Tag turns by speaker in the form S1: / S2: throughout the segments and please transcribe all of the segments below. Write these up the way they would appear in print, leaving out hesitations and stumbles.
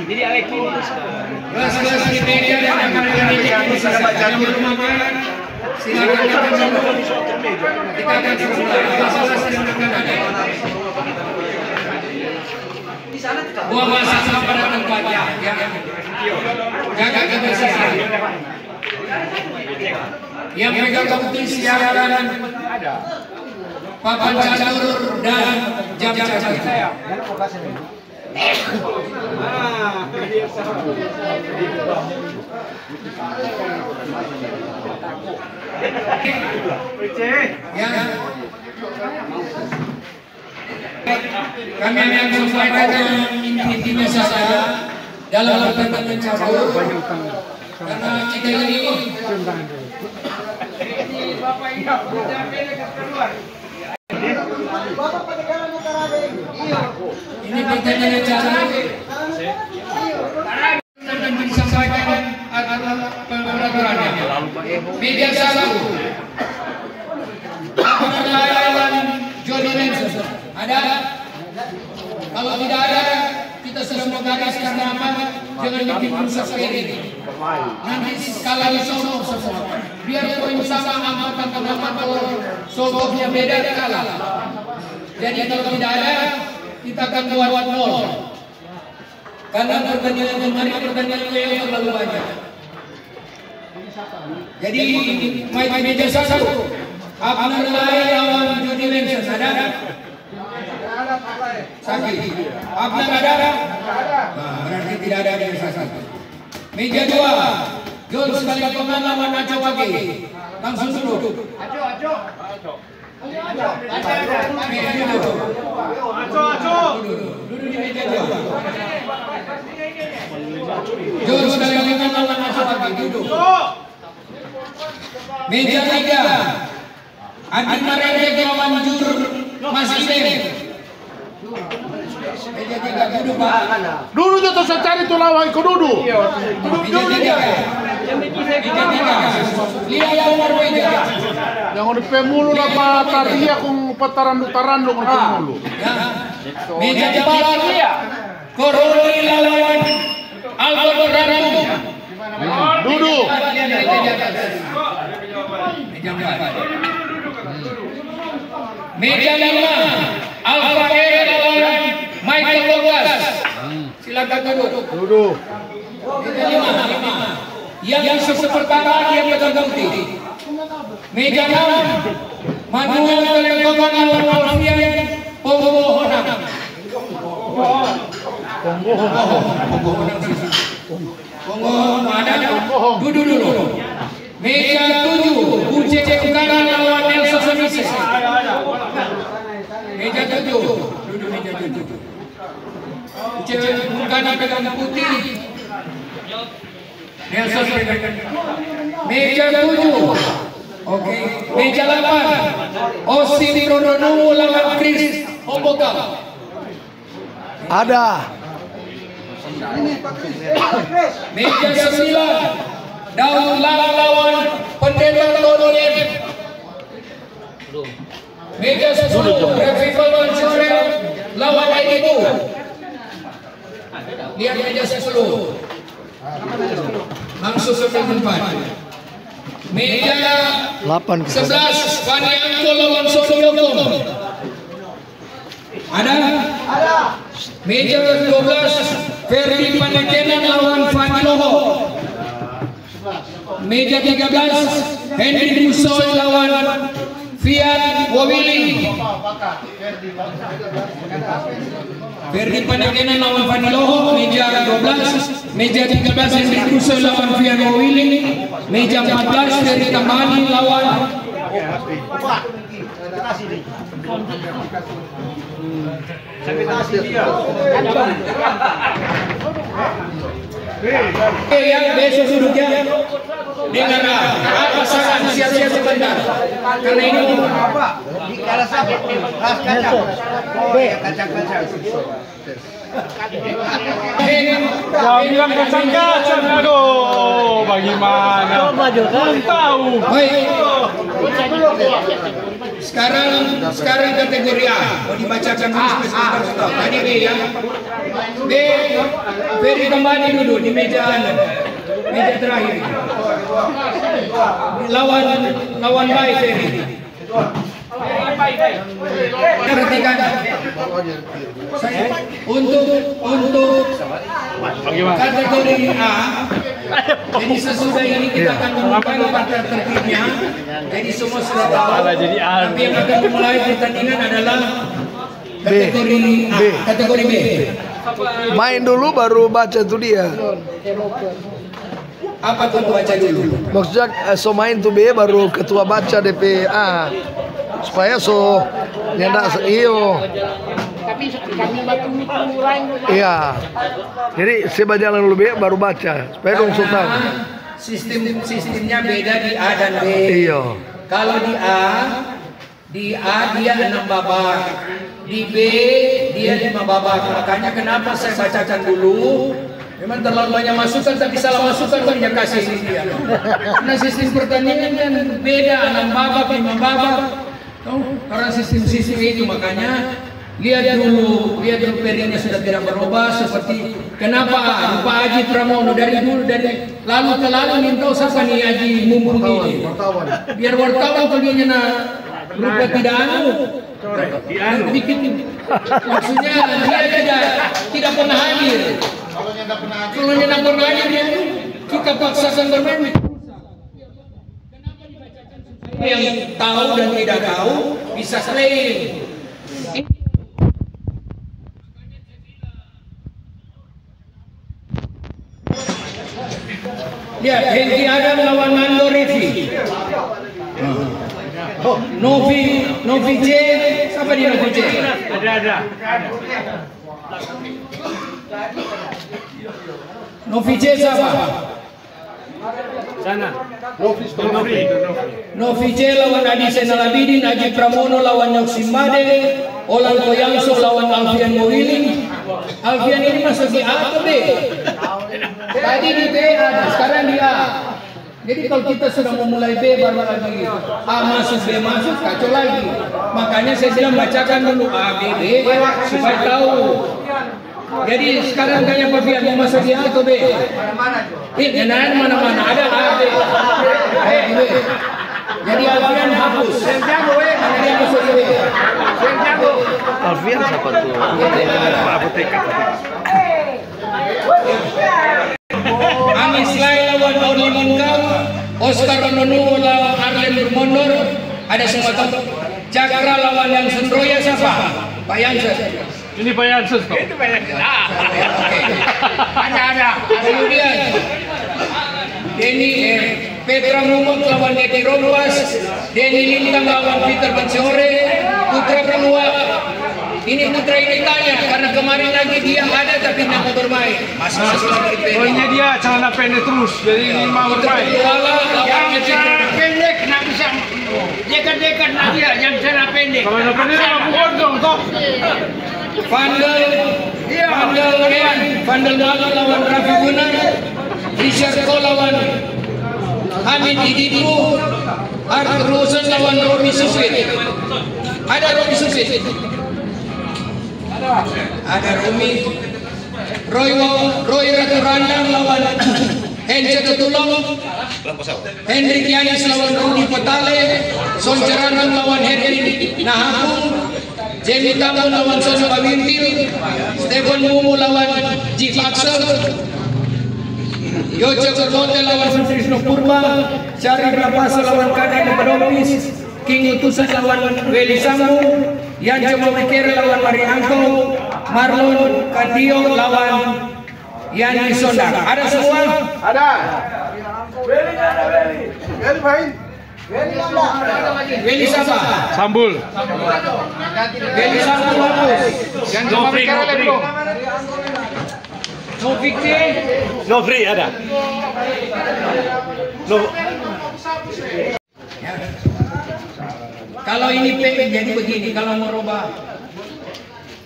S1: Jadi Alek ini
S2: kelas di media dan akan yang merupakan silakan kita akan buang masa sampah pada tempatnya ya. Jaga kebersihan. Yang pegang kompetisi siaran papan catur dan jam saya. Kami akan sampaikan intinya saja dalam pertandingan catur karena kita ini ini pertandingan catur dan disampaikan adalah peraturannya. Media satu lawan Johnny Lenson ada? Kalau tidak ada, kita semua gariskan nama, jangan bikin rusak ini. Nanti skala sombong semua. Biar poin sama angkatan kenapa kalau sombongnya beda kalah. Jadi kalau tidak ada, kita akan buat nol. Karena pertandingan kemarin pertandingan yang terlalu banyak. Jadi main meja satu. Abner lawan Johnny Lenson ada? Sakit. Abner ada? Nah, berarti tidak ada meja satu. Meja dua. Jol sekali pemain lawan Aco Wage. Langsung duduk. Aco. Duduk di meja dua. Jol sekali pemain lawan Aco Wage. Duduk. Meja tiga. Andi Marende lawan Jur masih Inem. Meja tiga duduk Pak.
S3: Dulu tuh saya cari tuh lawan ikut duduk.
S2: Meja tiga. Lihat lawan meja.
S3: Yang udah pemulu lah Pak tadi aku petaran lu mulu.
S2: Meja empat. Koroni lawan Alberto Ranu.
S3: Duduk.
S2: Meja lima. Alfa Ere lawan Michael Lucas. Silakan duduk.
S3: Duduk.
S2: Meja lima. Yang sepertara dia pegang putih. Meja enam. Manuel Telekoman lawan Alfian Ponggohonan. Ponggohonan ada. Duduk dulu. Meja tujuh. Uce Cekukana lawan Nelson Semisis. Meja tujuh. Duduk meja tujuh. Uce Cekukana pegang putih. Nelson pegang. Meja tujuh. Oke. Meja 8. Osin Ronono lawan Chris Homboka.
S3: Ada.
S2: Meja 9. Daun lawan Pendeta Tonoyen. Meja 10. Revival Manchester lawan Edibu. Lihat meja 10. Langsung ke tempat. Meja 11. Fani Angko lawan Sony Yokom. Ada? Meja 12. Ferdi Panekenan lawan Fani Loho. Meja 13. Henry Busoy lawan Fiat Wawili. Ferdi Panekenan lawan Fani Loho. Meja 12. Meja 13 Henry Busoy lawan Fiat Wawili. Meja 14 Ferdi Tamani lawan yang besok duduknya dengan apa saran siap-siap sebentar karena ini
S4: di kelas apa? Kelas kacang. Kacang-kacang.
S3: Jangan bilang kacang-kacang. Aduh, bagaimana? Belum tahu.
S2: Sekarang kategori A. Mau dibacakan dulu. Tadi B ya. B. Ferry kembali dulu di meja terakhir. Lawan baik Ferry. Perhatikan. Untuk kategori A. Jadi sesudah ini kita akan mengumumkan partai tertibnya. Jadi semua sudah tahu. Tapi yang akan memulai pertandingan adalah kategori A, kategori B.
S1: Main dulu baru baca tuh dia.
S2: Apa tuh baca dulu?
S1: Maksudnya so main tuh B baru ketua baca DPA supaya so nyendak iyo.
S3: Kami batu lain.
S1: Iya. Jadi saya baca dulu B baru baca supaya dong so tahu.
S2: Sistemnya beda di A dan B.
S1: Iya.
S2: Kalau di A dia 6 babak, di B dia 5 babak. Makanya kenapa saya bacakan dulu? Memang terlalu banyak masukan, tapi salah masukan kan dia kasih dia. Karena sistem pertandingan kan beda, 6 babak, 5 babak. Karena sistem itu makanya lihat dulu periodenya sudah tidak berubah seperti kenapa Pak Haji Pramono dari lalu ke lalu minta siapa nih Haji mumpung ini biar wartawan kalau dia rupa tidak bikin maksudnya dia tidak pernah hadir kalau dia tidak pernah hadir kita paksakan bermain yang tahu dan tidak tahu bisa selain. Lihat, Henry Adam lawan Nando Revi. Novi J, siapa dia Novi J? Ada. Novi J siapa? Sana. Novi J lawan Adi Senalabidin, Haji Pramono lawan Yoksim Made, Olan Koyangso lawan Alfian Mowili. Alfian ini masuk di A atau B? Tadi di B ada, sekarang di A. Jadi kalau kita sudah memulai B baru lagi A masuk B masuk kacau lagi. Makanya saya bilang bacakan dulu A B B supaya tahu. Jadi sekarang tanya Pak Fian mau masuk di A atau B? Mana-mana ada A B. B. Jadi Alfian hapus. Dia masuk di B.
S1: Alfian siapa tuh? Apoteker.
S2: Amis Lai lawan Orly Mungkau, Oscar Rononuo lawan Arlen Nurmondor, ada semua tahu. Cakra lawan yang Sendroya siapa? Pak Yansen.
S3: Ini Pak Yansen.
S2: Itu Pak Yansen. Ada. Kemudian Denny Petra Mumok lawan Dedi Rompas, Denny Lintang lawan Peter Bansiore, Putra keluar. Ini Putra ini tanya karena kemarin lagi dia ada tapi tidak mau bermain. Masuk lagi pendek.
S3: Pokoknya dia celana pendek terus, jadi ini mau bermain.
S4: Yang celana pendek nggak bisa dekat-dekat dia yang celana pendek.
S3: Kalau celana pendek nggak bodong toh.
S2: Vandal Malu lawan Raffi Gunar, Richard Ko lawan Hamid Idibu, Arthur Rosen lawan Romi Sufit. Ada Romi Sufit. Ada Romi, Roy Ratu Randang lawan Henry Ketulong, Hendrik Yanis lawan Rudi Petale, Son Ceranang lawan Henry Nahapung, Jamie Tamu lawan Sono Bawintil, Stephen Mumu lawan Jif Axel, Yojo Kerbote lawan Susrisno Purba, Syarif Rapasa lawan Kadang Pedopis, King Utusan lawan Weli Sambu, Yanjo Mamekere lawan Marianto, Marlon Kadio lawan Yani Sonda. Ada semua?
S3: Ada. Weli main.
S2: Weli siapa?
S3: Sambul.
S2: Weli Sambul hapus.
S3: Yang cuma bicara belum.
S2: No free
S3: ada. No.
S2: Kalau ini pengen jadi begini, kalau mau rubah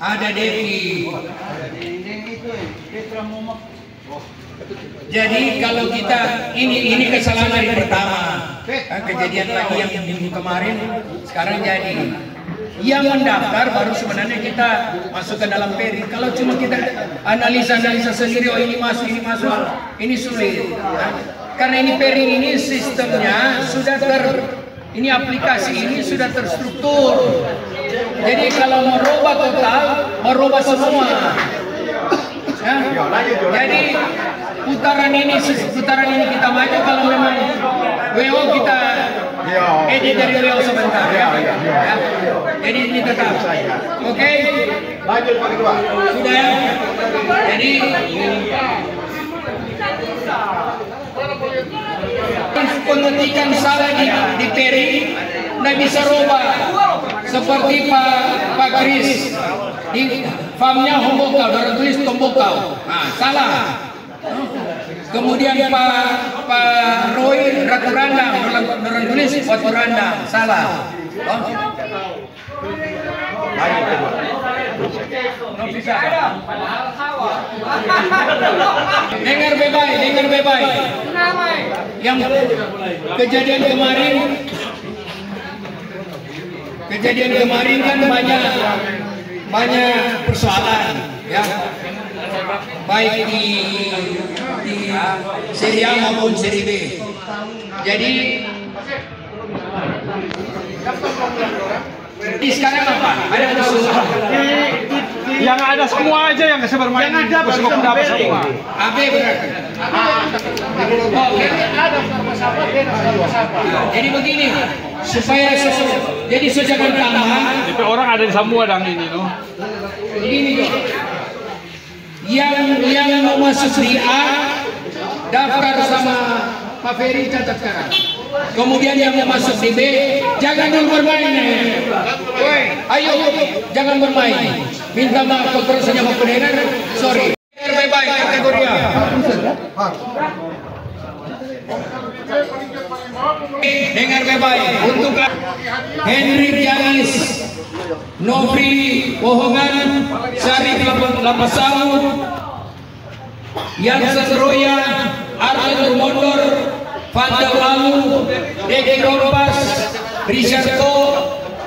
S2: ada Devi. Jadi kalau kita ini kesalahan dari pertama. kejadian lagi yang minggu kemarin, sekarang jadi. Yang mendaftar baru sebenarnya kita masuk ke dalam peri. Kalau cuma kita analisa sendiri, oh ini masuk, ini sulit. Karena ini peri ini sistemnya sudah ini aplikasi ini sudah terstruktur. Jadi kalau merubah total, merubah semua. Ya. Jadi putaran ini kita maju kalau memang WO kita edit dari WO sebentar ya. Ya. Jadi ini tetap. Oke.
S3: Lanjut Pak Ketua.
S2: Sudah ya. Jadi pengetikan salah di peri nggak bisa rubah seperti Pak Kris di farmnya Hombokal, orang tulis Tombokal, nah, salah. Kemudian Pak Roy Raturandang, orang tulis Waturandang, salah. Dengar bye-bye. Yang kejadian kemarin kan banyak persoalan ya, baik di seri A maupun seri B. Jadi sekarang apa? Ada usul.
S5: Yang ada semua aja yang bisa bermain. Yang ada semua.
S2: AB berarti. Jadi begini, supaya jadi jangan tambahan.
S5: Itu orang ada di semua dang ini no.
S2: Begini, yang mau masuk di A daftar sama Pak Ferry, catat sekarang. Kemudian yang mau masuk di B jangan dulu bermain. Ayo jangan bermain. Minta maaf kalau saja mau pendengar. Sorry. Bye-bye kategori A. Dengar bye-bye untuk Henry Janis, Nofri Bohongan, Syarif Lapasau, Yansen Roya, Arthur Mondor, Fadal Lalu, Deki Rompas, Risharto,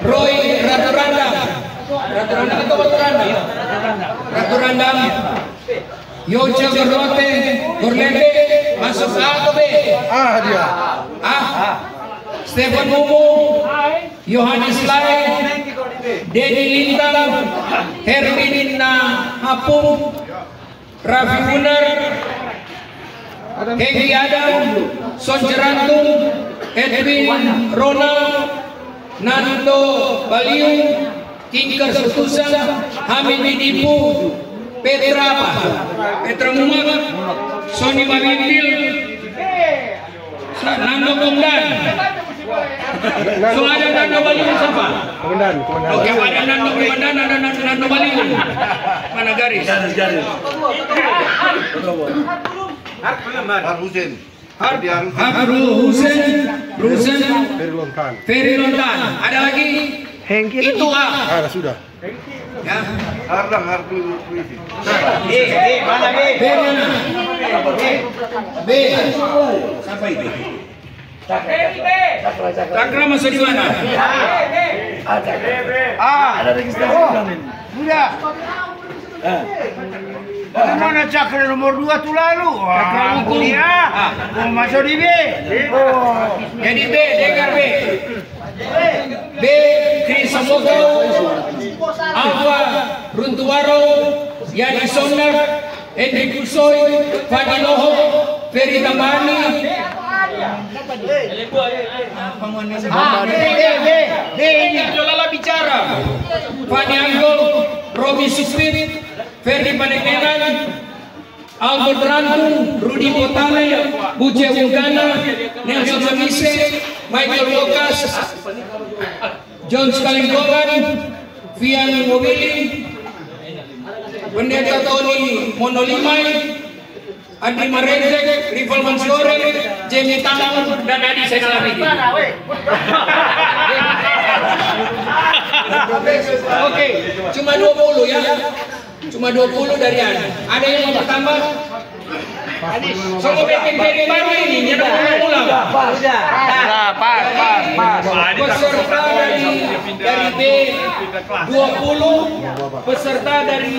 S2: Roy Raturandang atau Raturandang, Yocha Gorlete, masuk A atau B?
S3: Dia.
S2: A. Stefan Mumu, Yohanes Lai, Dedi Lintang, Hermin Hapung, Raffi Munar, Hegi Adam, Sonjerantung, Edwin Ronald, Nando Baliung, Tinker Sutusa, Hamid Dipu, Petra Mumak, Sony Mabintil, Nando Komdan. So ada Nando Baliung siapa?
S3: Komandan.
S2: Oke, ada Nando Komandan, ada Nando Baliung. Mana garis? Harul Husen, Ferry Lontan. Ada lagi? Itu A.
S3: Ada sudah.
S2: Ya.
S4: Mana B?
S2: B mana? B. Siapa itu? Cakra masuk di mana?
S4: Ada registrasi sudah. Bagaimana Cakra nomor 2 tuh lalu?
S2: Cakra
S4: kuliah. Mau masuk di B.
S2: Jadi B, dengar B. B, Chris Samogo, Alfa Runtuwaro, Yani Sondar, Hendrik Kusoy, Fadi Loho, Ferry Tambani. B ini Jolala bicara. Fadi Anggol, Robi Supit, Ferry Panekenan, Albert Rantung, Rudy Potale, Buce Wungana, Nelson Samise, Michael Lucas, John Skalinggogan, Vian Mobili, Pendeta Tony Monolimai, Andi Marenzek, Rival Mansore, Jamie Tanang, dan Adi Senalabidi. Oke, cuma 20 ya. Cuma 20 dari Anda. Ada yang mau bertambah? Semua BPP baru ini nyerah ulang. Peserta dari B20, peserta dari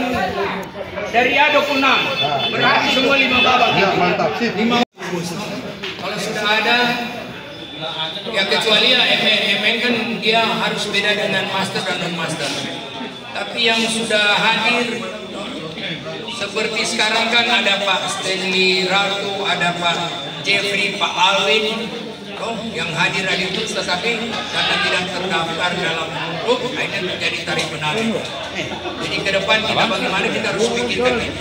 S2: A 26. Berarti semua 5 babak.
S3: Mantap sih.
S2: Kalau sudah ada, ya kecuali ya MN kan dia harus beda dengan master dan non master. Tapi yang sudah hadir seperti sekarang kan ada Pak Stanley Ratu, ada Pak Jeffrey, Pak Alwin, yang hadir terus, tetapi karena tidak terdaftar dalam grup, akhirnya terjadi tarik menarik. Jadi ke depan kita bagaimana kita harus pikirkan ini.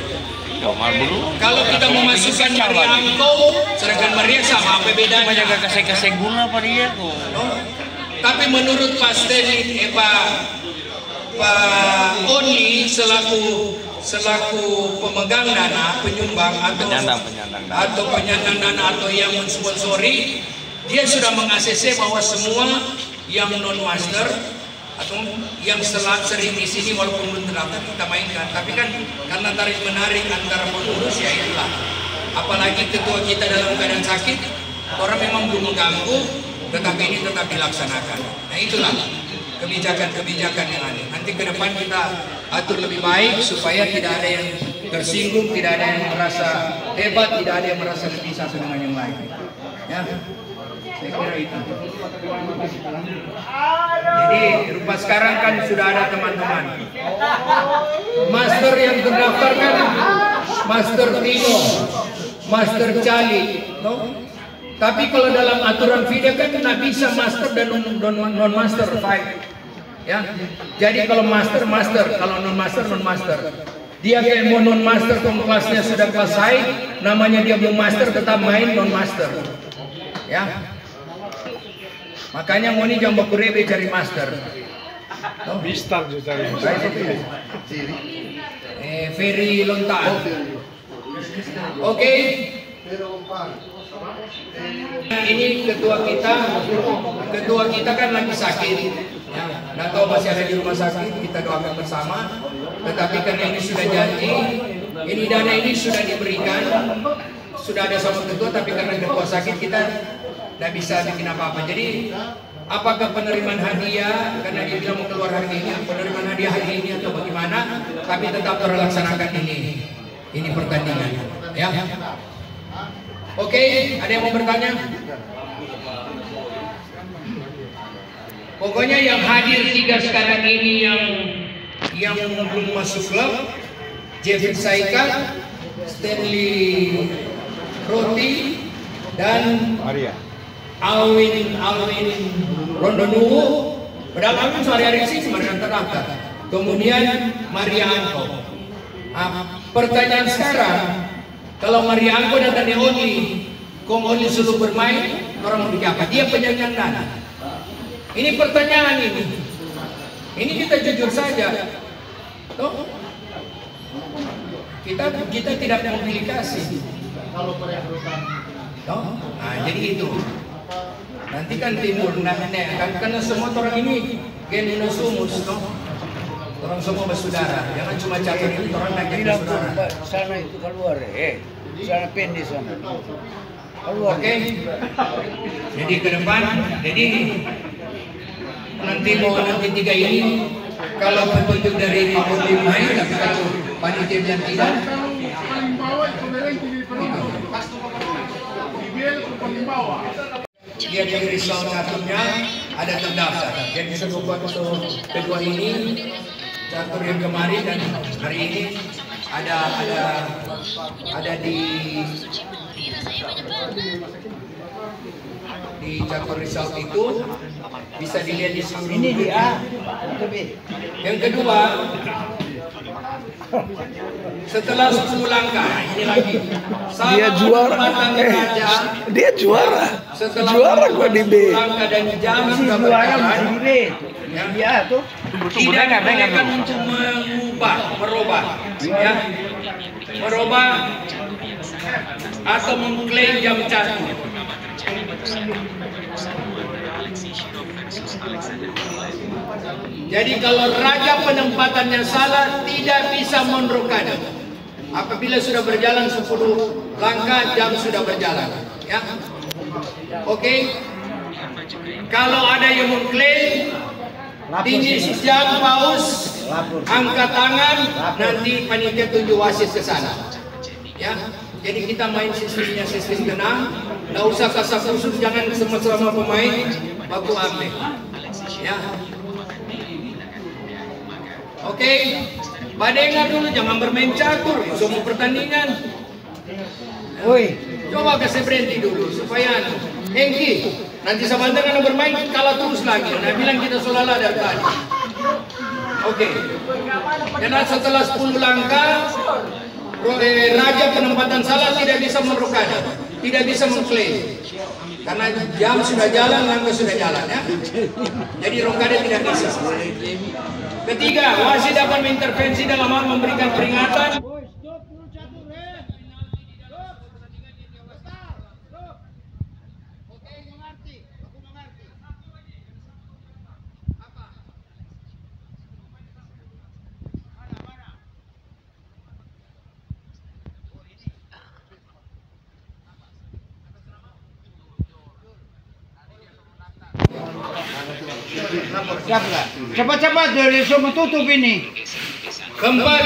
S2: Kalau kita memasukkan Maria Angko, sedangkan Maria sama, apa bedanya?
S4: Menjaga kasih guna pada dia kok.
S2: Tapi menurut Pak Stanley, Pak Only selaku pemegang dana, penyumbang atau penyandang dana atau yang mensponsori, dia sudah meng-ACC bahwa semua yang non master atau yang sering di sini walaupun belum terdaftar kita mainkan. Tapi kan karena tarik menarik antara pengurus ya itulah. Apalagi ketua kita dalam keadaan sakit, orang memang belum mengganggu, tetapi ini tetap dilaksanakan. Nah itulah kebijakan-kebijakan yang ada. Nanti ke depan kita atur lebih baik supaya tidak ada yang tersinggung, tidak ada yang merasa hebat, tidak ada yang merasa lebih satu dengan yang lain. Ya, saya kira itu. Jadi rupa sekarang kan sudah ada teman-teman. Master yang terdaftar kan Master Tino, Master Cali, no? Tapi kalau dalam aturan FIDE kan tidak bisa master dan non master fight. Ya, jadi kalau master, kalau non master. Dia kayak mau non master kalau kelasnya sudah kelas high, namanya dia mau master tetap main non master. Ya, makanya mau nih jam bakurebe cari master.
S5: Bistar juga cari.
S2: Ferry Lontaan. Oke. Ini ketua kita kan lagi sakit. Ya, nggak tahu masih ada di rumah sakit, kita doakan bersama. Tetapi karena ini sudah janji, ini dana ini sudah diberikan, sudah ada sama ketua, tapi karena ketua sakit kita tidak bisa bikin apa-apa. Jadi apakah penerimaan hadiah, karena dia bilang mau keluar hari ini, penerimaan hadiah hari ini atau bagaimana, tapi tetap terlaksanakan ini pertandingan. Ya. Oke, ada yang mau bertanya? Pokoknya yang hadir 3 sekarang ini yang belum masuk klub, Jeffrey Saika, Stanley Roti, dan Alwin Rondonuwu. Padahal Alwin sehari-hari sih kemarin terdaftar. Kemudian Maria Angko. Pertanyaan sekarang, kalau Maria Angko dan Only, Kong Only suruh bermain, orang mau bikin apa? Dia penyandang dana. Ini pertanyaan ini. Ini kita jujur saja. Toh? Kita tidak mempublikasi. Kalau perekrutan. Toh? Nah, jadi itu. Nanti kan timbul karena semua orang ini gen sumus, toh. Orang semua bersaudara. Jangan cuma catur ini orang nak jadi saudara.
S4: Sana itu keluar, sana pendek sana. Keluar.
S2: Oke. Jadi ke depan, nanti 3 ini kalau petunjuk dari Pak Odi main, tapi kalau panitia yang tidak, dia dari result caturnya ada terdaftar. Jadi kedua ini catur yang kemarin dan hari ini ada di catur result itu bisa dilihat di seluruh.
S4: Ini dia.
S2: Yang kedua, setelah 10 langkah, ini lagi.
S1: Dia juara. Dia juara. Juara gua di B.
S2: Langkah dan jam sudah
S4: Juara
S2: berjalan.
S4: masih di B. Dia tuh.
S2: Tidak mereka untuk merubah, ya, merubah atau mengklaim jam catur. Jadi kalau raja penempatannya salah tidak bisa menurunkan. Apabila sudah berjalan 10 langkah, jam sudah berjalan. Ya, oke. Kalau ada yang mengklaim finish jam, paus, angkat tangan, nanti panitia tunjuk wasit ke sana. Ya, jadi kita main sistemnya sistem tenang, nggak usah kasak-kusuk, jangan sama-sama pemain baku ambil. Ya, oke. Badengar dulu, jangan bermain catur, semua pertandingan. Woi, coba kasih berhenti dulu supaya Hengki nanti sebentar kalau bermain kalah terus lagi. Nah bilang kita solalah dari tadi. Oke. Karena setelah 10 langkah raja penempatan salah tidak bisa merokada, tidak bisa mengklaim. Karena jam sudah jalan, langkah sudah jalan ya. Jadi rokada tidak bisa. Ketiga, wasit dapat mengintervensi dalam hal memberikan peringatan.
S4: Cepat-cepat dari semua tutup ini.
S2: Keempat,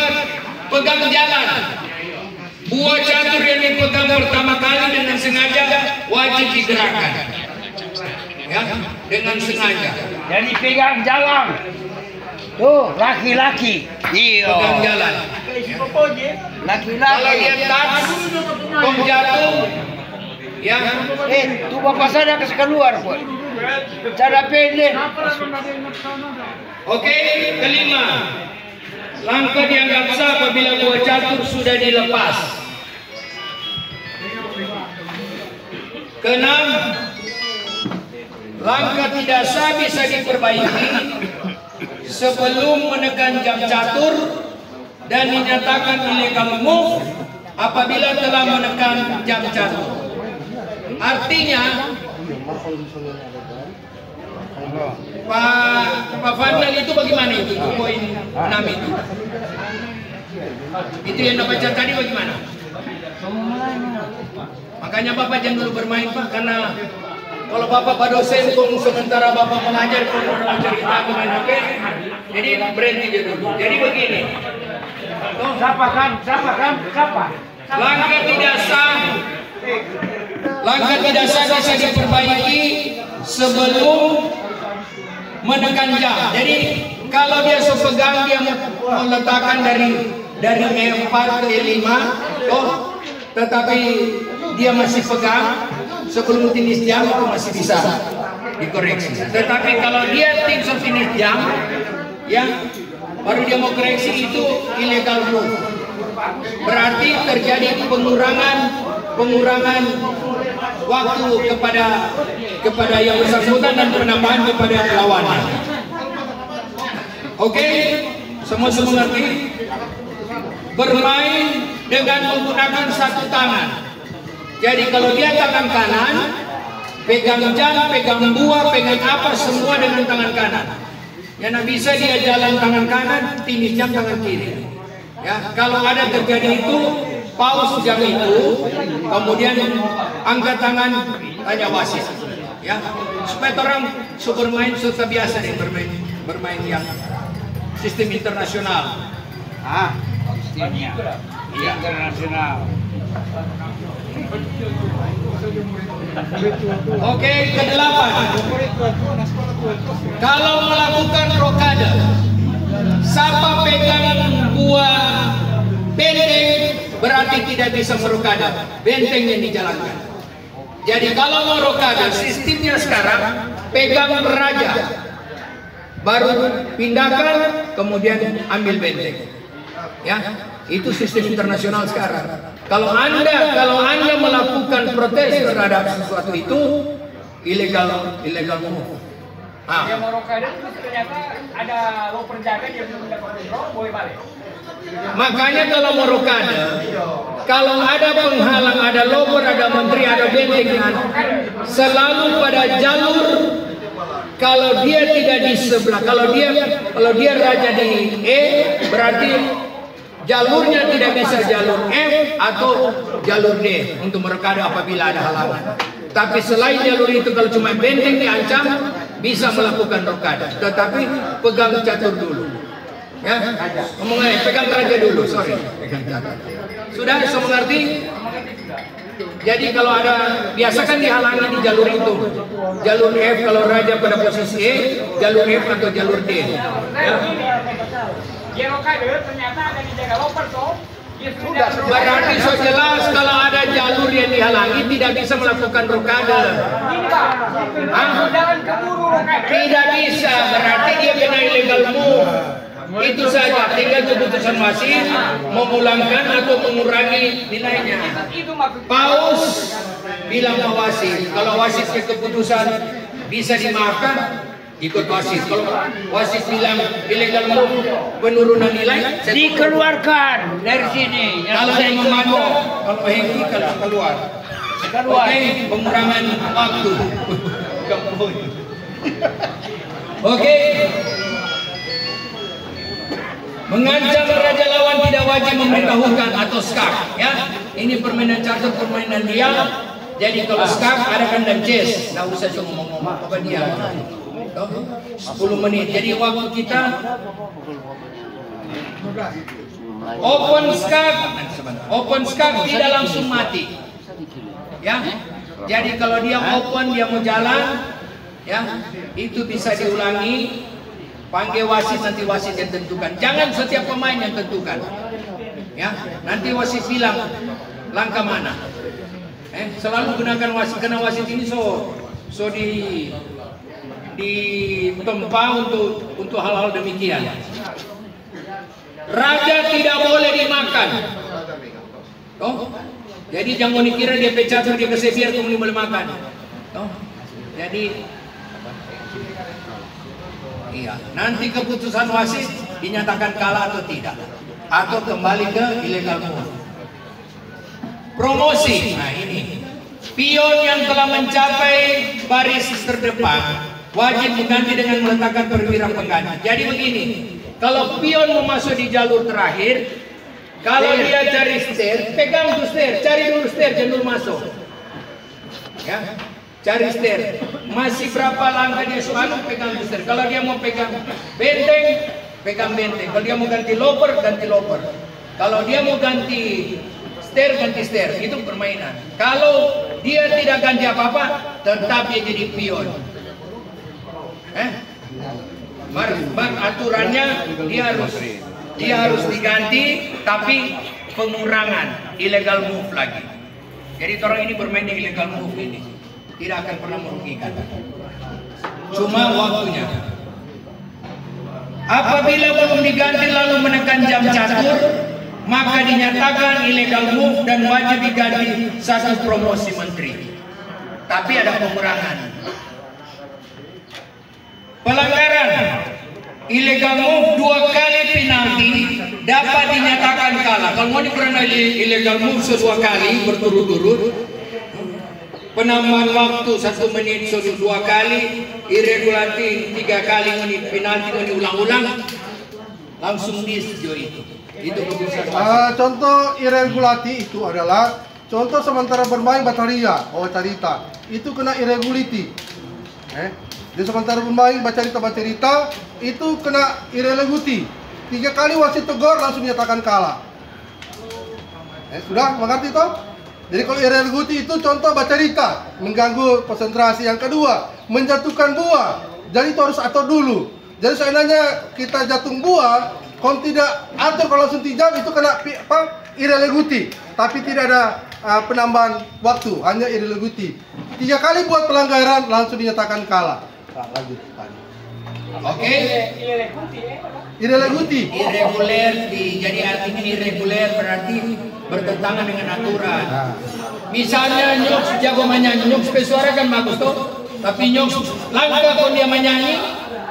S2: pegang jalan. Buah catur yang dipegang pertama kali dengan sengaja wajib digerakkan. Ya, dengan sengaja.
S4: Jadi pegang jalan. Tuh, laki-laki. Iya.
S2: Pegang jalan.
S4: Laki-laki.
S2: Kalau dia touch, kong jatuh, ya.
S4: Tuh bapak saya kasih keluar, Boy. Cara pendek.
S2: Oke, kelima. Langkah dianggap sah apabila buah catur sudah dilepas. Keenam, langkah tidak sah bisa diperbaiki sebelum menekan jam catur dan dinyatakan illegal move apabila telah menekan jam catur. Artinya, Pak Fadlan itu bagaimana itu poin 6 itu? Itu yang Bapak baca tadi bagaimana? Makanya Bapak jangan dulu bermain Pak, karena kalau Bapak dosen sementara Bapak mengajar cerita main HP, jadi berhenti dulu. Jadi begini.
S4: Siapa?
S2: Langkah tidak sah. Langkah tidak sah bisa diperbaiki sebelum menekan jam. Jadi kalau dia sepegang, dia meletakkan dari E4 ke E5, tetapi dia masih pegang sebelum finish jam, itu masih bisa dikoreksi. Tetapi kalau dia tim finish jam, ya baru dia mau koreksi, itu illegal move. Berarti terjadi pengurangan waktu kepada yang bersangkutan dan penambahan kepada lawannya. Oke, semua mengerti? Bermain dengan menggunakan satu tangan. Jadi kalau dia tangan kanan, pegang jam, pegang buah, pegang apa, semua dengan tangan kanan. Ya, nah bisa dia jalan tangan kanan, finish jam tangan kiri. Ya, kalau ada terjadi itu, paus jam itu, kemudian angkat tangan, tanya wasit. Ya, supaya orang bermain sudah biasa nih bermain yang sistem internasional.
S4: Sistemnya internasional.
S2: Oke, ke-8. Kalau melakukan rokade, siapa pegang buah benteng berarti tidak bisa merokade, benteng yang dijalankan. Jadi kalau mau rokade, sistemnya sekarang pegang raja, baru pindahkan, kemudian ambil benteng. Ya, itu sistem internasional sekarang. Kalau anda melakukan protes terhadap sesuatu itu illegal move.
S5: Dia mau rokade ternyata ada lo perjaga dia belum dapat kontrol, boleh balik.
S2: Makanya kalau mau rokade, kalau ada penghalang, ada lobor, ada menteri, ada bentengan, selalu pada jalur. Kalau dia tidak di sebelah, kalau dia raja di E, berarti jalurnya tidak bisa jalur F atau jalur D untuk merekada apabila ada halangan. Tapi selain jalur itu kalau cuma benteng diancam bisa melakukan rokada. Tetapi pegang catur dulu. Ya, ngomongnya pegang raja dulu. Sorry, pegang catur. Sudah bisa mengerti? Jadi kalau ada biasakan dihalangi di jalur itu. Jalur F kalau raja pada posisi E, jalur F atau jalur D. Ya.
S5: Dia rokade ternyata ada di developer toh. Sudah,
S2: berarti so jelas kalau ada jalur yang dihalangi tidak bisa melakukan rokade.
S5: Ini Pak, jalan keburu rokade.
S2: Tidak bisa, berarti dia kena illegal move. Itu saja, tinggal keputusan wasit memulangkan atau mengurangi nilainya. Paus bilang ke wasit, kalau wasit keputusan bisa dimaafkan, ikut wasit. Kalau wasit bilang illegal move, penurunan nilai,
S4: Dikeluarkan dari sini.
S2: kalau saya membantu, kalau Hengki kalau keluar. Oke, pengurangan waktu. Oke. Mengancam raja lawan tidak wajib memberitahukan atau skak, ya. Ini permainan catur, permainan dia. Jadi kalau skak ada kandang chess, nggak usah cuma ngomong apa dia. 10 menit. Jadi waktu kita open skak tidak langsung mati. Ya. Jadi kalau dia open, dia mau jalan, ya, itu bisa diulangi. Panggil wasit, nanti wasit yang tentukan. Jangan setiap pemain yang tentukan. Ya, nanti wasit bilang langkah mana. Selalu gunakan wasit karena wasit ini so ditempa untuk hal-hal demikian. Raja tidak boleh dimakan. Oh, jadi jangan dikira dia pecatur dia kesebiar kemudian boleh makan. Oh, jadi iya, nanti keputusan wasit dinyatakan kalah atau tidak, atau kembali ke illegal move. Promosi, nah ini pion yang telah mencapai baris terdepan wajib mengganti dengan meletakkan perwira pengganti. Jadi begini, kalau pion mau masuk di jalur terakhir, kalau dia cari stair, pegang tuh stair, cari dulu stair, jangan dulu masuk. Ya. Cari stair, masih berapa langkah dia selalu pegang stair. Kalau dia mau pegang benteng, pegang benteng. Kalau dia mau ganti loper, ganti loper. Kalau dia mau ganti stair, itu permainan. Kalau dia tidak ganti apa-apa, tetap dia jadi pion. Aturannya dia harus diganti, tapi pengurangan illegal move lagi. Jadi orang ini bermain di illegal move ini. Tidak akan pernah merugikan. Cuma waktunya. Apabila belum diganti lalu menekan jam catur, maka dinyatakan illegal move dan wajib diganti satu promosi menteri. Tapi ada pengurangan. Pelanggaran illegal move 2 kali penalti dapat dinyatakan kalah. Kalau mau pernah illegal move 2 kali berturut-turut, penambahan waktu 1 menit 2 kali, irregulasi 3 kali, penalti ulang-ulang, langsung disetujui itu. Itu keputusan.
S3: Contoh irregulasi itu adalah contoh sementara bermain bataria, carita, itu kena irregulity. Di sementara bermain bacarita itu kena irregulity. 3 kali wasit tegur langsung dinyatakan kalah. Sudah mengerti toh? Jadi kalau irregulity itu contoh bacarita, mengganggu konsentrasi. Yang kedua, menjatuhkan buah. Jadi itu harus atur dulu. Jadi seandainya kita jatuh buah, kalau tidak atur kalau langsung tijam itu kena irregulity. Tapi tidak ada penambahan waktu, hanya irregulity. 3 kali buat pelanggaran langsung dinyatakan kalah. Lanjut.
S2: Oke.
S3: Irregulity.
S2: Irreguler, jadi artinya irreguler berarti bertentangan dengan aturan. Misalnya Nyoks jago menyanyi, Nyoks pesuara kan bagus tuh, tapi Nyoks langkah kalau dia menyanyi,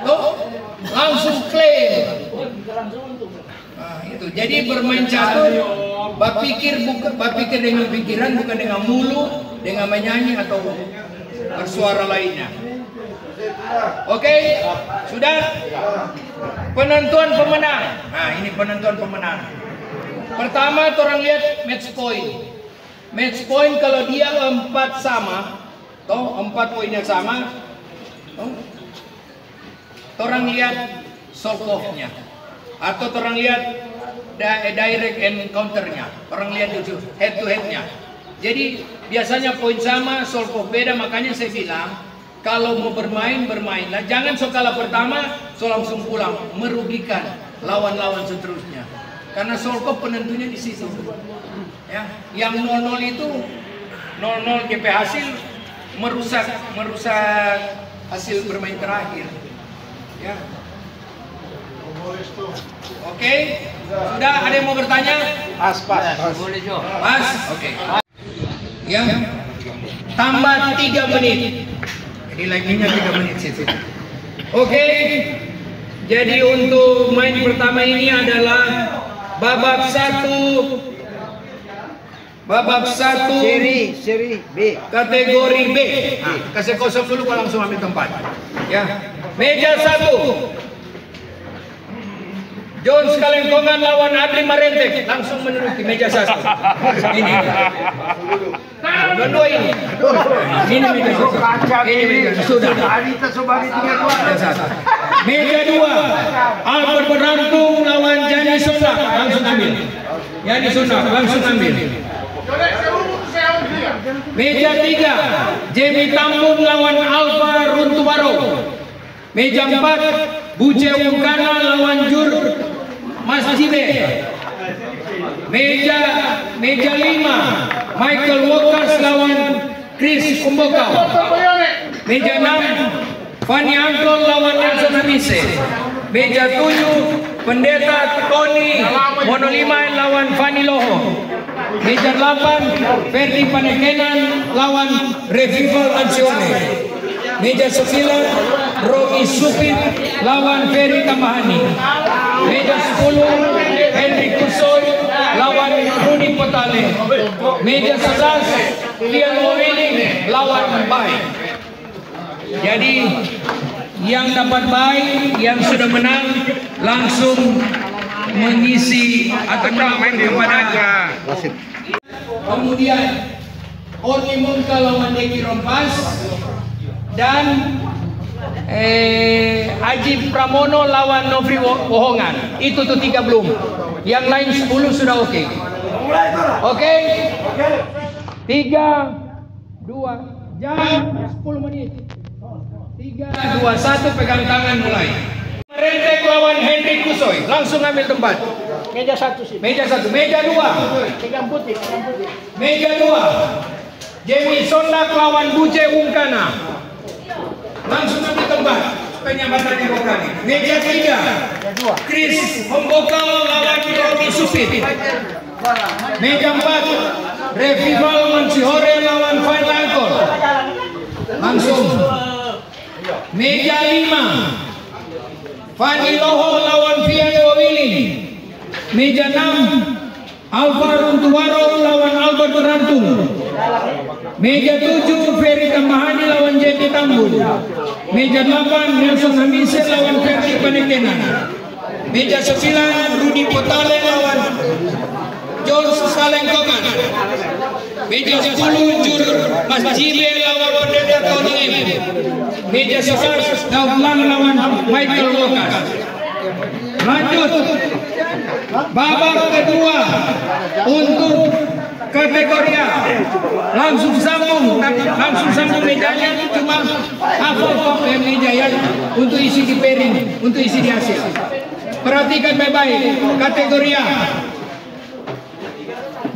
S2: tuh langsung klaim. Itu. Jadi bermain catur, berpikir dengan pikiran bukan dengan mulut, dengan menyanyi atau bersuara lainnya. Oke, sudah. Penentuan pemenang. Nah, ini penentuan pemenang. Pertama, orang lihat match point. Match point kalau dia 4 sama, toh 4 poinnya sama, toh, orang lihat solve off-nya, atau orang lihat direct encounter-nya, orang lihat itu head to head-nya. Jadi biasanya poin sama, solve off beda, makanya saya bilang kalau mau bermain, bermainlah. Jangan so kalah pertama, so langsung pulang, merugikan lawan-lawan seterusnya. Karena solve off penentunya di situ. Ya, yang 0-0 itu 0-0 GP hasil merusak hasil bermain terakhir. Ya. Oke, sudah ada yang mau bertanya? Pas. Oke. Ya, tambah 3 menit. Jadi lagi-nya 3 menit situ. Oke. Jadi untuk main pertama ini adalah babak 1
S4: seri B.
S2: Kategori B. Nah, kasih kosong dulu kalau langsung ambil tempat. Ya. Meja 1. Jones Kalengkongan lawan Adli Marentek langsung menuduki meja 1. Ini. Dua ini. Ini meja 1. Ini meja sudah. Meja 2. Albert Berantung lawan Jani Sondak langsung ambil. Yani Sondak langsung ambil. Meja 3. Jamie Tambun lawan Alfa Runtubaro. Meja 4. Buce Wungkana lawan Jur Mas Jibe. Meja 5. Michael Wokas lawan Chris Kumbokau. Meja 6. Fanny Angkol lawan Nelson Hamise. Meja 7. Pendeta Tony Monoliman lawan Fanny Loho. Meja 8. Ferdi Panekenan lawan Revival Mansione. Meja 9. Rogi Supit lawan Ferry Tamahani. Meja 10. Henry Kusoy lawan Rudi Potale. Meja 11. Lian Mowini lawan Bay. Jadi yang dapat Bay, yang sudah menang langsung mengisi atau main kepada. Kemudian Oni Munka lawan Deki Rompas dan Ajib Pramono lawan Nofri Wohongan. Itu tuh 3 belum. Yang lain 10 sudah oke. Oke? 3, 2, jam 10 menit. 3, 2, 1 pegang tangan mulai. Rentek lawan Henry Kusoy, langsung ambil tempat.
S4: Meja 1 sih.
S2: Meja 1, meja 2.
S4: Pegang putih.
S2: Meja 2. Jamie Sondak lawan Buce Wungkana. Langsung ambil tempat. Penyabatannya Bokani. Meja 3. Chris Hombokal lawan Robi Supit. Meja 4. Revival Mansihore lawan Van Langkol. Langsung. Meja 5. Fanny Loho lawan Fian Wawili. Meja 6. Alfa Runtuwaro lawan Albert Berantung. Meja 7. Ferry Tamahani lawan Jeti Tambun. Meja 8. Nelson Hamise lawan Ferdi Panekenan. Meja 9. Rudi Potale lawan Jones Kalengkongan. Meja 10. Jur Mas Jibe lawan Pendeta Tony M. Meja 11. Dauflan lawan Michael Wokas. Lanjut babak kedua untuk kategori A. Langsung sambung mejanya, cuma hafal meja ya untuk isi di pairing, untuk isi di hasil. Perhatikan baik-baik kategori A.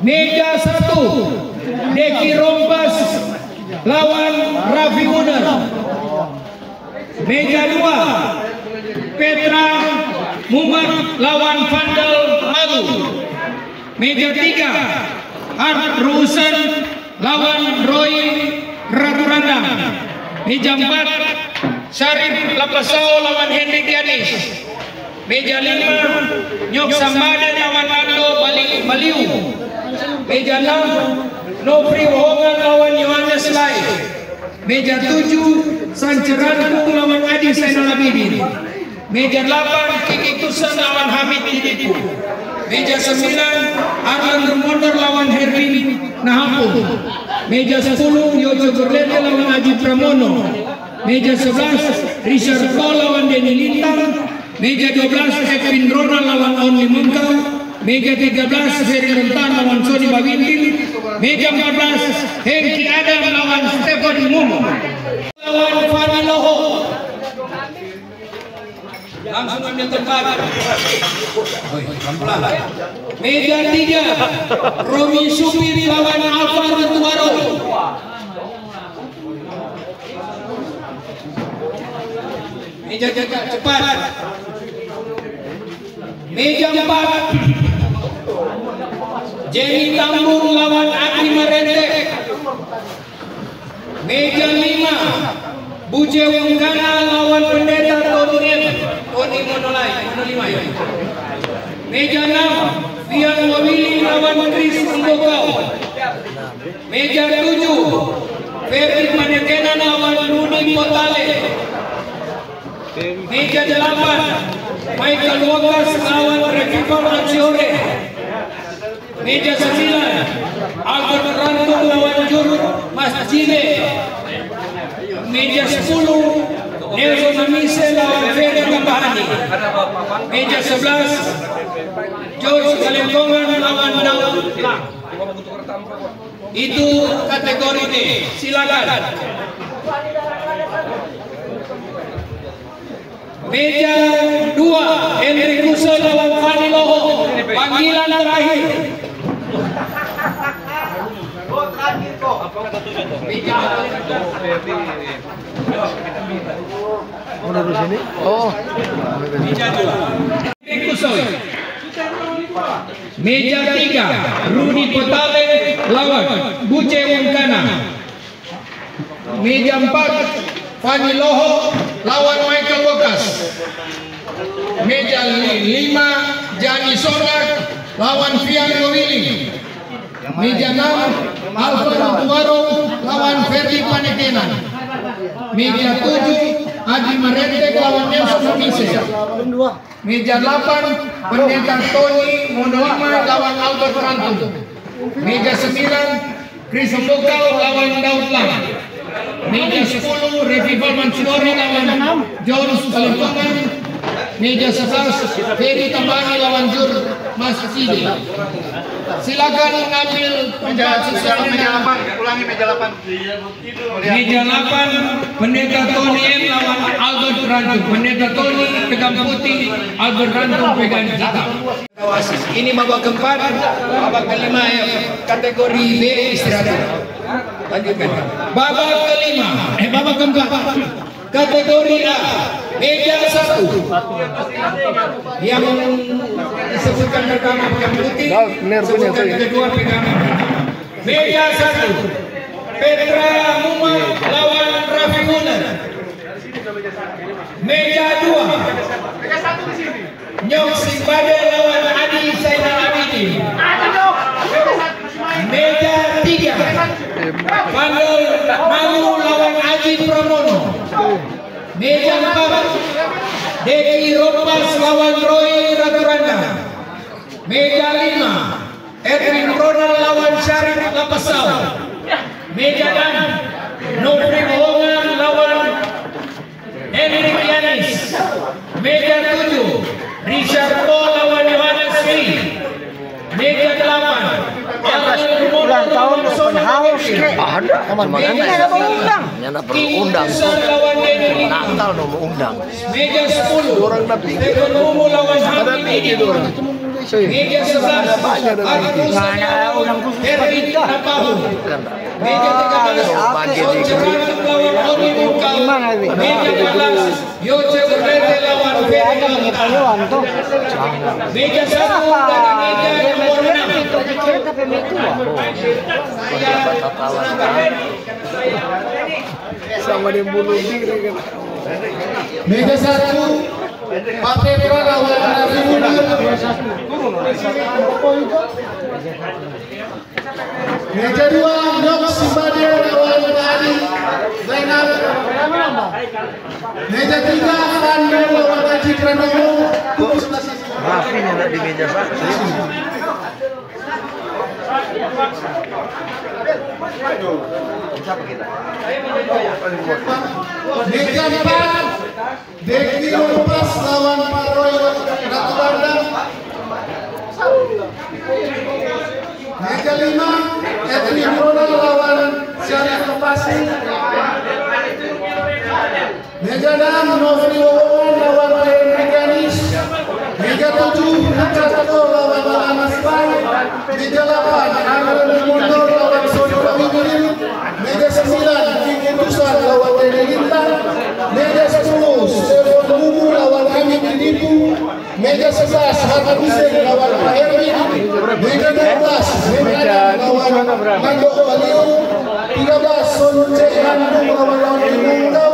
S2: Meja 1 Deki Rompas lawan Raffi Muner. Meja 2 Petra Mumat lawan Vandal Malu. Meja 3 Art Rusen lawan Roy Raturandang. Meja 4 Syarif Lapasao lawan Henry Dianis. Meja 5 Nyok Sambade lawan Ando Baliu. Meja 6 Nofri Wohongan lawan Yohanes Lai. Meja 7 Sancerangkung lawan Adi Zainal Abidin. Meja 8 Kiki Tusan lawan Hamid Didipu. Meja 9 Arlan Remonder lawan Herwin Nahapu. Meja 10 Yojo Berlete lawan Aji Pramono. Meja 11 Richard Paul lawan Denny Lintang. Meja 12 Kevin Ronald lawan Only Mungkau. Meja 13 Ferry Rentan lawan Sony Bawintil. Meja 14 Hengki Adam lawan Stefan Mumu lawan Fani Loho. Langsung ambil tempat. Meja 3 Romi Supiri lawan Alvaro Tuaro. Meja cepat. Meja 4 Jenny Tambung lawan Adi Marendek. Meja 5 Buje Wongkana lawan Pendeta Tony Monolai. Meja 6 Fian Wawili lawan Chris Mbokau. Meja 7 Ferry Manekena lawan Rudi Potale. Meja 8 Michael Wakas lawan Rekipol Anciore. Meja 9 Albert Rantung lawan Jurut Mas Cine. Meja 10 Nelson Amise lawan Ferry Tambahani. Meja 11 George Kalengkongan lawan Daud. Itu kategori D. Silakan. Meja 2 Henry Kuso lawan Fani Loho. Panggilan terakhir. Meja 2 Henry Kuso. Meja 3 Rudi Potale lawan Buce Wongkana. Meja 4 Fani Loho lawan Michael Wakas. Meja 5 Jani Sonak lawan Fian Wawili. Meja 6 Alvaro Tuaro lawan Ferdi Panekena. Meja 7 Adi Marendek lawan Nelson Amise. Meja 8 Pendeta Tony Monolima lawan Albert Rantung. Meja 9 Chris Mbokau lawan Daud Lam. Meja 10 Revival Mansuri lawan Jones Kalengkongan. Meja 11 Ferry Tambahani lawan Jur Mas Cidi. Silakan ngambil tempat sisa.
S3: Meja 8, ulangi meja 8.
S2: Meja 8 Pendeta Tony M lawan Albert Rantung. Pendeta Tony pegang putih, Albert Rantung pegang hitam. Ini babak keempat, babak kelima ya, kategori B istirahat. Lanjutkan. Babak keempat kategori A meja 1 yang disebutkan pertama pegang putih, sebutkan kedua pegang meja 1 Petra Muma lawan Raffi Muller. Meja 2 Nyok Simbade lawan Adi Zainal Abidin. Meja 3 Bandel Malu lawan Aji Pramono. Meja 4 Deki Ropas lawan Roy Raturanda. Meja 5 Edwin Ronald lawan Syarif Lapasau. Meja 6 Nofri Bohongan lawan Henry Yanis. Meja 7 Richard Paul lawan Yohanes Sri. Meja 8 ulang tahun open house ada
S1: Nyana perlu undang. Natal no mau undang.
S2: Meja 10 orang tapi Umum lawan Hamidi. Meja 11 mana undang khusus kita. Meja 13 lawan Oni Mungkau. Meja 14 Yoce Berlete lawan Ferry. Meja 1 dari meja nomor 6
S1: sama dia bunuh diri kan.
S2: Meja 1 Pak Petra lawan Raffi Muller. Meja 2 Nyok Simbade lawan Adi Zainal. Meja 3 Fandi lawan Aji Pranowo.
S1: Raffi nyetak di meja saksi. Siapa kita?
S3: Meja 4 Deki Lepas lawan Pak Roy Ratu Bandang. Meja 5 Edwin Ronald lawan Syarif Lepasi. Meja 6 Novri Wawan lawan Henry Ganis. Meja 7 Cato lawan Anas Pai. Meja 8 Amran Mondor lawan Sony Pawidin. Meja 9 Kiki Tusan lawan Dede Lintang. Meja 10 Stefan Bubu lawan Hamid Didipu. Meja 11 Hatta Hussein lawan Pak Erwin. Meja 12 Medan lawan Nando Balio. 13 Sonu Cek Handung lawan Mungkau.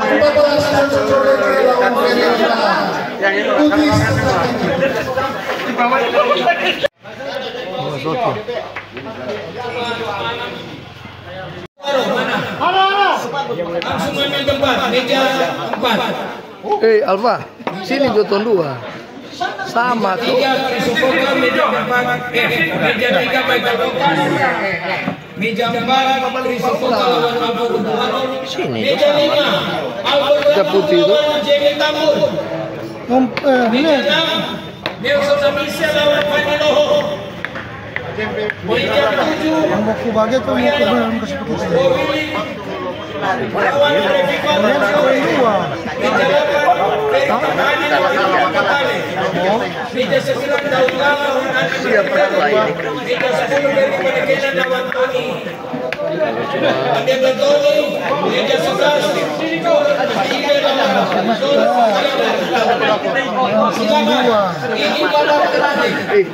S3: 14 Jojo Joreke lawan Ferdinand. Putih
S2: Langsung ambil tempat, meja 4.
S1: Alfa, sini Joton 2. Sama tuh.
S2: Meja 4, meja 4. Meja 3 baik meja 4 Kristofoka lawan Albert Buharo. Meja 5 Albert
S1: Putih itu.
S2: Jamie Tambur. Meja 6 Nelson Amisia lawan Fani Loho. Meja 7
S3: yang mau kubagai tuh mau kebenaran kesepakatan.
S2: lawan Revika Meja 8 Meja 9 Daud Lama lawan Meja 10 Berry Panekena lawan Tony. Meja Tony. Meja 11 ini babak terakhir.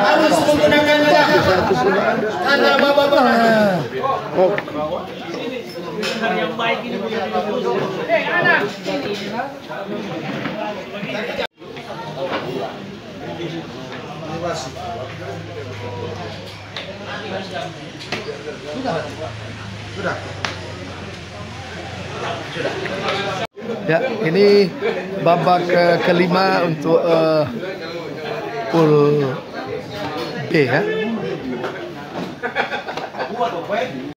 S2: Harus menggunakan jas karena babak terakhir.
S3: Sudah.
S1: Ya, ini babak kelima untuk pool B ya.